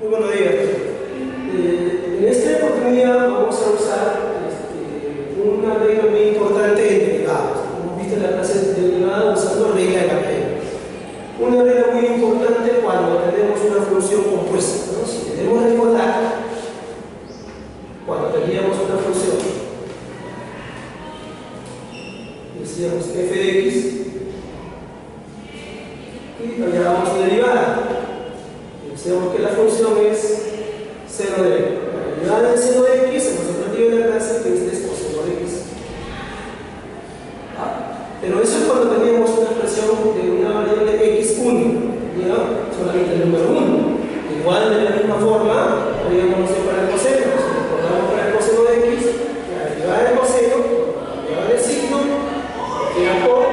Muy buenos días. En esta oportunidad vamos a usar una regla muy importante en derivados. Hemos visto en la clase de derivados usando regla de Capella. Una regla muy importante cuando tenemos una función compuesta, ¿no? Si debemos recordar, cuando teníamos una función, decíamos f de x y hallábamos su derivada. Decíamos que la función es 0 de x. La derivada del seno de x, hemos aprendido en la clase que este es coseno de x. Pero eso es cuando teníamos una expresión de una variable x única, solamente el número 1. Igual de la misma forma, podríamos hacer para el coseno. Si recordamos para el coseno de x, la derivada del coseno, la derivada del signo, era por,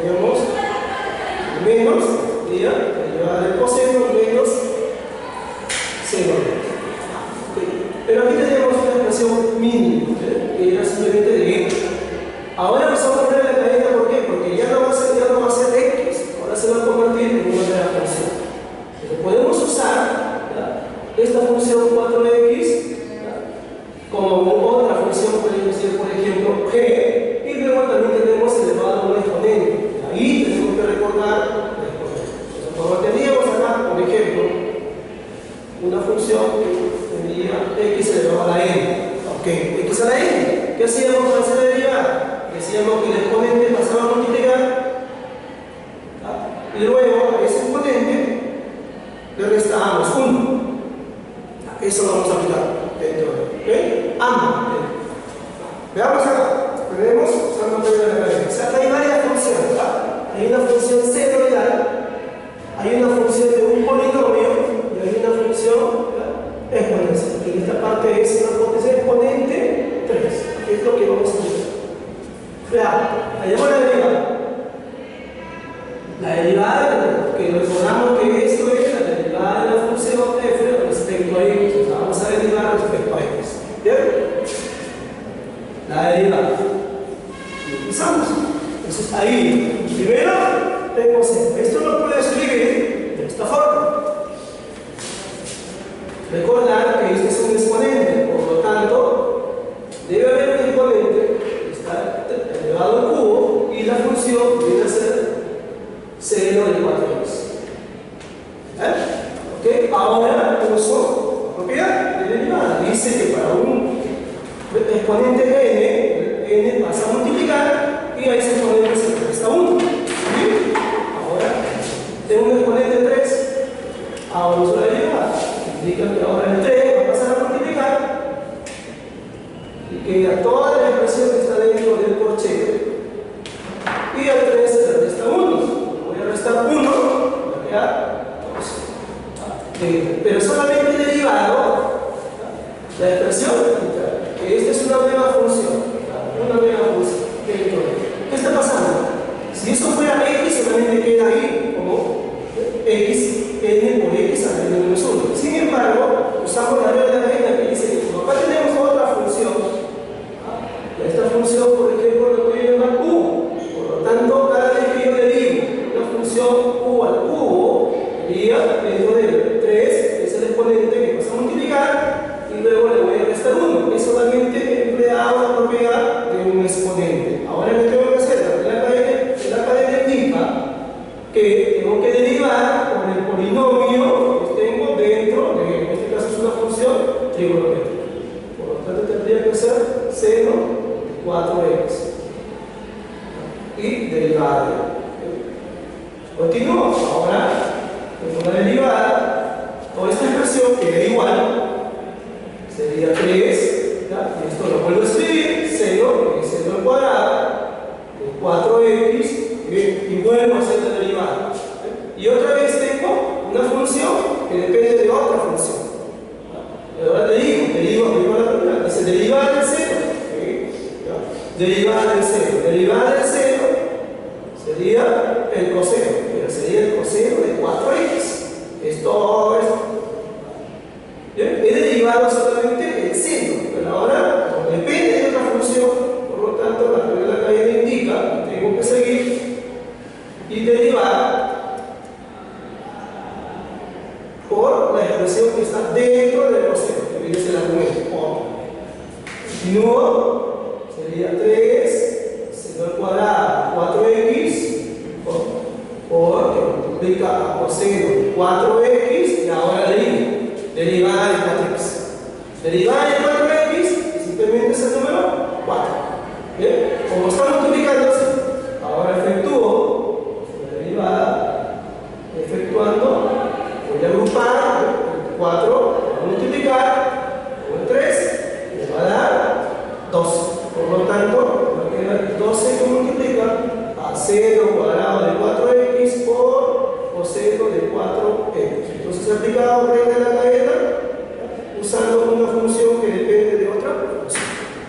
teníamos menos, la derivada del coseno menos 0. Pero aquí tenemos una expresión mínima, que era simplemente de x. Ahora empezamos a poner la cadena, ¿por qué? Porque ya no va a ser x, ahora se va a convertir en una nueva función. Pero podemos usar esta función 4x como otra función, podemos decir, por ejemplo, g, y luego también tenemos elevado a un exponente. Ahí tenemos que recordar la exponencia. Cuando teníamos acá, por ejemplo, una función que tendría x elevado a la n. Ok, x a la n. ¿Qué hacíamos para hacer la derivada? Decíamos que el exponente pasaba a multiplicar y luego a ese exponente le restábamos 1. Eso lo vamos a aplicar dentro de ambos. Veamos acá. Tenemos usando la cadena. O sea, acá hay varias funciones. Hay una función senoidal, hay una función de un polinomio y hay una función exponencial. En esta parte es una potencia exponente 3. Es lo que vamos a hacer. Veamos, hallamos la derivada. La derivada, que recordamos que esto es la derivada de la función f respecto a x. O sea, vamos a derivar respecto a x. ¿Bien? La derivada. Y empezamos. Entonces, ahí, primero, tengo 0. Esto lo puedo escribir de esta forma. Recordar que este es un exponente, por lo tanto, debe haber un exponente que está elevado al cubo y la función viene a ser 0 de 4x. ¿Ok? Ahora uso la propiedad de derivada. Dice que para un exponente n pasa a multiplicar y a ese exponente se le resta 1. ¿Sí? Ahora tengo un exponente 3. Ahora uso la derivada. Indica que ahora el 3 va a pasar a multiplicar y queda toda la expresión que está dentro del corchete y al 3 se le resta 1. Voy a restar 1, va a quedar 2. Pero solamente derivado la expresión que esta es una nueva función. Dentro de ¿qué está pasando? Si eso fuera x, solamente queda ahí como x n por x a la n menos 1. Sin embargo, usamos la regla de la regla que dice que como acá tenemos otra función, esta función, por ejemplo, lo voy a llamar u. Por lo tanto, cada vez que yo derivo una función u al cubo, sería dentro del 3, que es el exponente que pasa a multiplicar, y luego le voy a restar 1. Es solamente he empleado la propiedad de un exponente. Ahora, ¿qué tengo que hacer? La cadena indica que tengo que derivar por el polinomio que tengo dentro de, en este caso es una función trigonométrica. Por lo tanto, tendría que ser seno de 4x y derivada. Continúo. Ahora, con la derivada, toda esta expresión queda igual. Sería 3, y esto lo vuelvo a escribir, seno, que es seno al cuadrado, de 4x, y vuelvo a hacer la derivada. Y otra vez tengo una función que depende de otra función. Ahora derivo la primera, dice derivada del seno. Derivada del seno sería el coseno, pero sería el coseno de 4x. Es todo esto. ¿Bien? He derivado solamente el seno, pero ahora, como depende de otra función, por lo tanto, la regla de la cadena indica que tengo que seguir y derivar por la expresión expresión que está dentro del coseno, que viene el argumento. Continúo, sería 3 seno al cuadrado 4x por que multiplica a coseno 4x y ahora derivada de 4x. Derivada de 4x